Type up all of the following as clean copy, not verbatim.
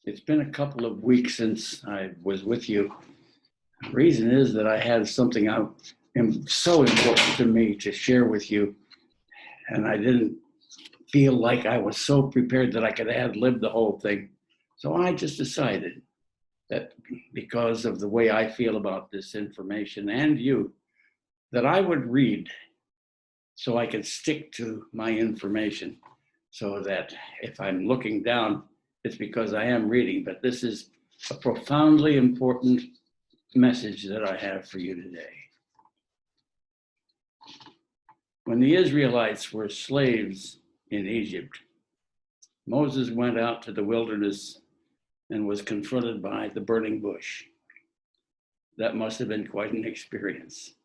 It's been a couple of weeks since I was with you. The reason is that I had something so important to me to share with you, and I didn't feel like I was so prepared that I could ad-lib the whole thing. So I just decided that because of the way I feel about this information and you, that I would read so I could stick to my information, so that if I'm looking down, it's because I am reading. But this is a profoundly important message that I have for you today. When the Israelites were slaves in Egypt, Moses went out to the wilderness and was confronted by the burning bush. That must have been quite an experience.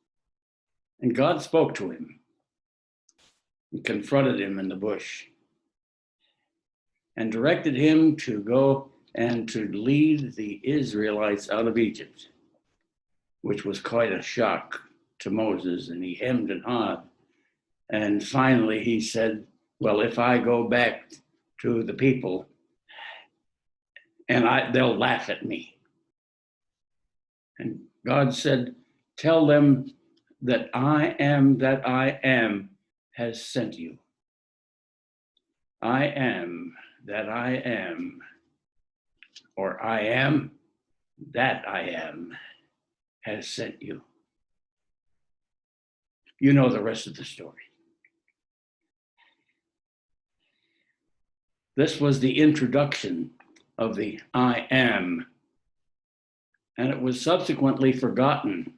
And God spoke to him and confronted him in the bush and directed him to go and to lead the Israelites out of Egypt, which was quite a shock to Moses, and he hemmed and hawed. And finally he said, well, if I go back to the people, and they'll laugh at me. And God said, tell them that I am that I am has sent you. I am that I am, or I am that I am, has sent you. You know the rest of the story. This was the introduction of the I am, and it was subsequently forgotten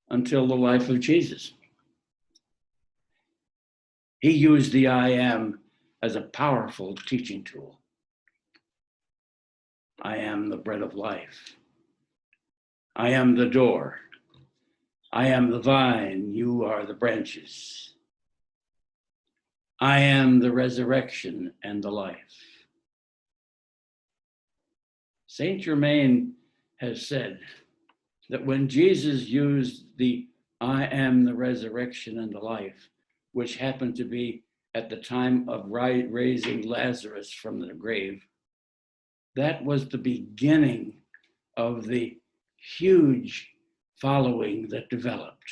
until the life of Jesus. He used the I am as a powerful teaching tool. I am the bread of life. I am the door. I am the vine, you are the branches. I am the resurrection and the life. Saint Germain has said that when Jesus used the I am the resurrection and the life, which happened to be at the time of raising Lazarus from the grave, that was the beginning of the huge following that developed.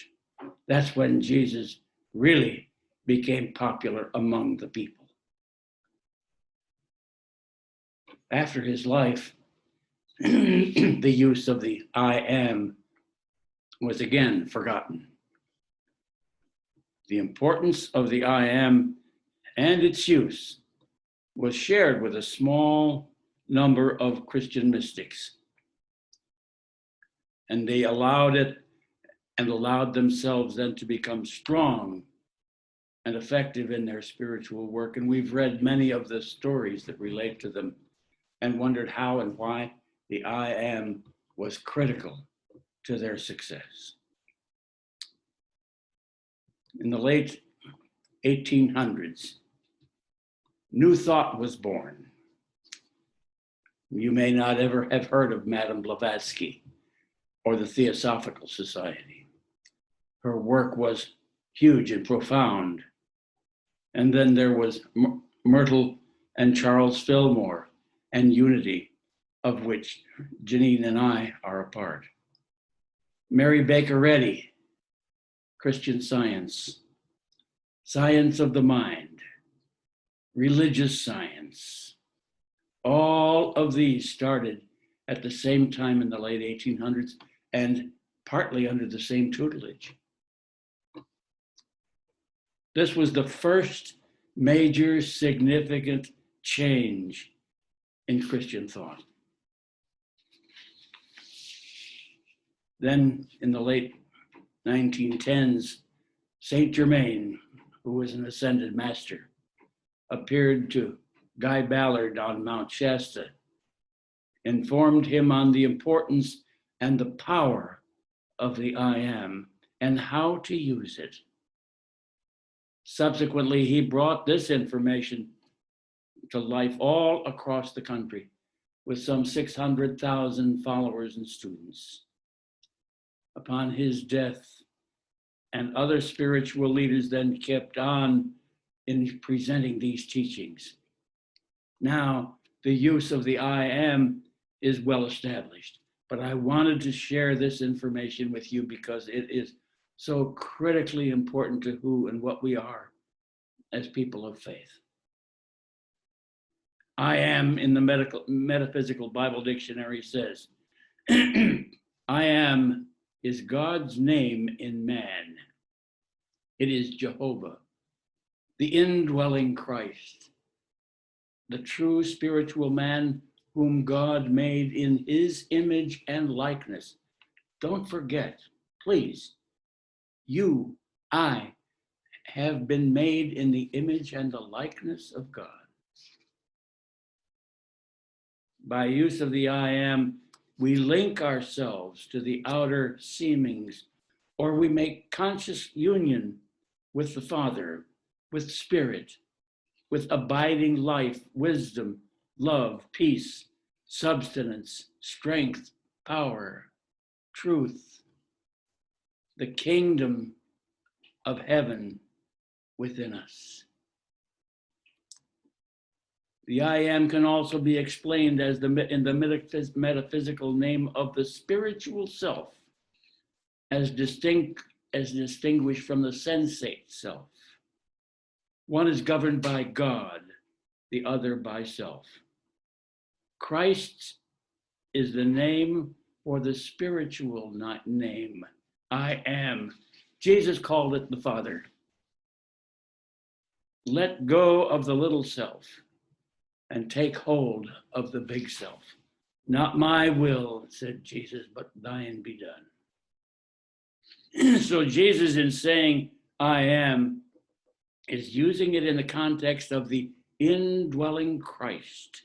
That's when Jesus really became popular among the people. After his life, the use of the I am was again forgotten. The importance of the I am and its use was shared with a small number of Christian mystics. And they allowed it and allowed themselves then to become strong and effective in their spiritual work. And we've read many of the stories that relate to them and wondered how and why the I am was critical to their success. In the late 1800s, New Thought was born. You may not ever have heard of Madame Blavatsky or the Theosophical Society. Her work was huge and profound. And then there was Myrtle and Charles Fillmore and Unity, of which Janine and I are a part. Mary Baker Eddy, Christian Science, Science of the Mind, Religious Science. All of these started at the same time in the late 1800s and partly under the same tutelage. This was the first major significant change in Christian thought. Then in the late 1910s, Saint Germain, who was an ascended master, appeared to Guy Ballard on Mount Shasta, informed him on the importance and the power of the I am and how to use it. Subsequently, he brought this information to life all across the country with some 600,000 followers and students. Upon his death, and other spiritual leaders then kept on in presenting these teachings. Now, the use of the I am is well established. But I wanted to share this information with you because it is so critically important to who and what we are as people of faith. I am in the Metaphysical Bible Dictionary says, I am is God's name in man. It is Jehovah, the indwelling Christ, the true spiritual man whom God made in his image and likeness. Don't forget, please, I have been made in the image and the likeness of God. By use of the I am, we link ourselves to the outer seemings, or we make conscious union with the Father, with Spirit, with abiding life, wisdom, love, peace, substance, strength, power, truth, the kingdom of heaven within us. The I am can also be explained as in the metaphysical name of the spiritual self, as distinguished from the sensate self. One is governed by God, the other by self. Christ is the name for the spiritual name. I am. Jesus called it the Father. Let go of the little self and take hold of the big self. Not my will, said Jesus, but thine be done. So Jesus, in saying, I am, is using it in the context of the indwelling Christ,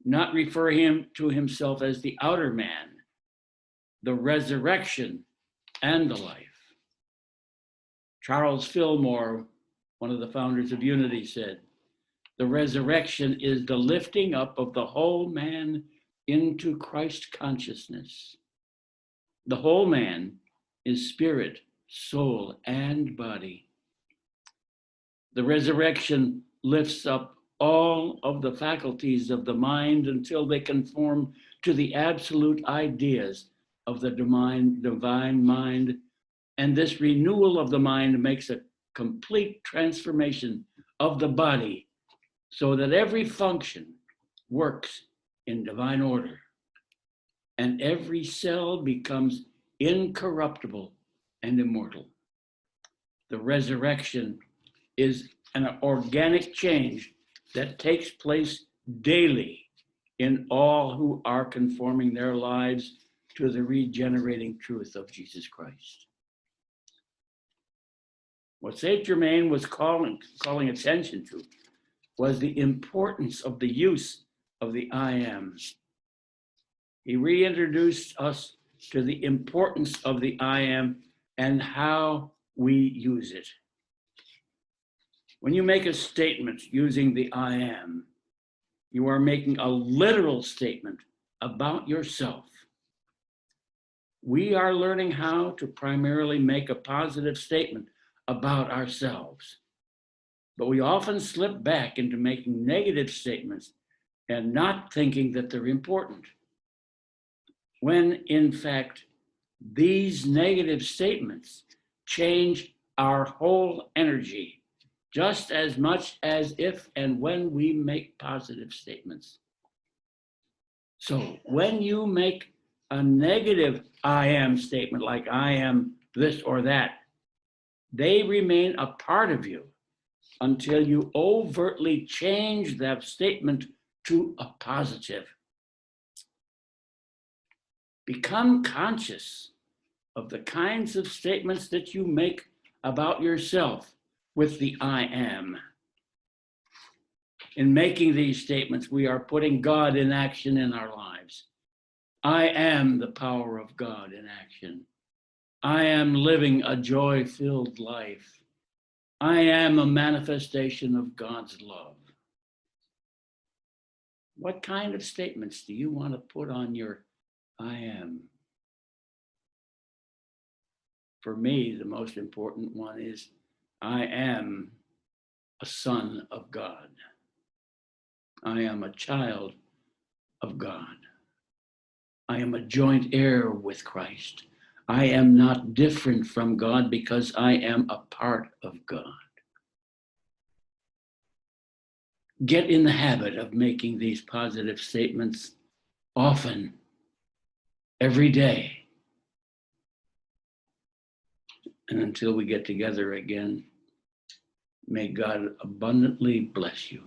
not referring him to himself as the outer man, the resurrection, and the life. Charles Fillmore, one of the founders of Unity, said, the resurrection is the lifting up of the whole man into Christ consciousness. The whole man is spirit, soul, and body. The resurrection lifts up all of the faculties of the mind until they conform to the absolute ideas of the divine mind. And this renewal of the mind makes a complete transformation of the body so that every function works in divine order and every cell becomes incorruptible and immortal. The resurrection is an organic change that takes place daily in all who are conforming their lives to the regenerating truth of Jesus Christ. What Saint Germain was calling attention to was the importance of the use of the I am. He reintroduced us to the importance of the I am and how we use it. When you make a statement using the I am, you are making a literal statement about yourself. We are learning how to primarily make a positive statement about ourselves, but we often slip back into making negative statements and not thinking that they're important, when in fact, these negative statements change our whole energy just as much as if and when we make positive statements. So when you make a negative I am statement, like I am this or that, they remain a part of you until you overtly change that statement to a positive. Become conscious of the kinds of statements that you make about yourself with the I am. In making these statements, we are putting God in action in our lives. I am the power of God in action. I am living a joy-filled life. I am a manifestation of God's love. What kind of statements do you want to put on your I am? For me, the most important one is I am a son of God. I am a child of God. I am a joint heir with Christ. I am not different from God because I am a part of God. Get in the habit of making these positive statements often, every day. And until we get together again, may God abundantly bless you.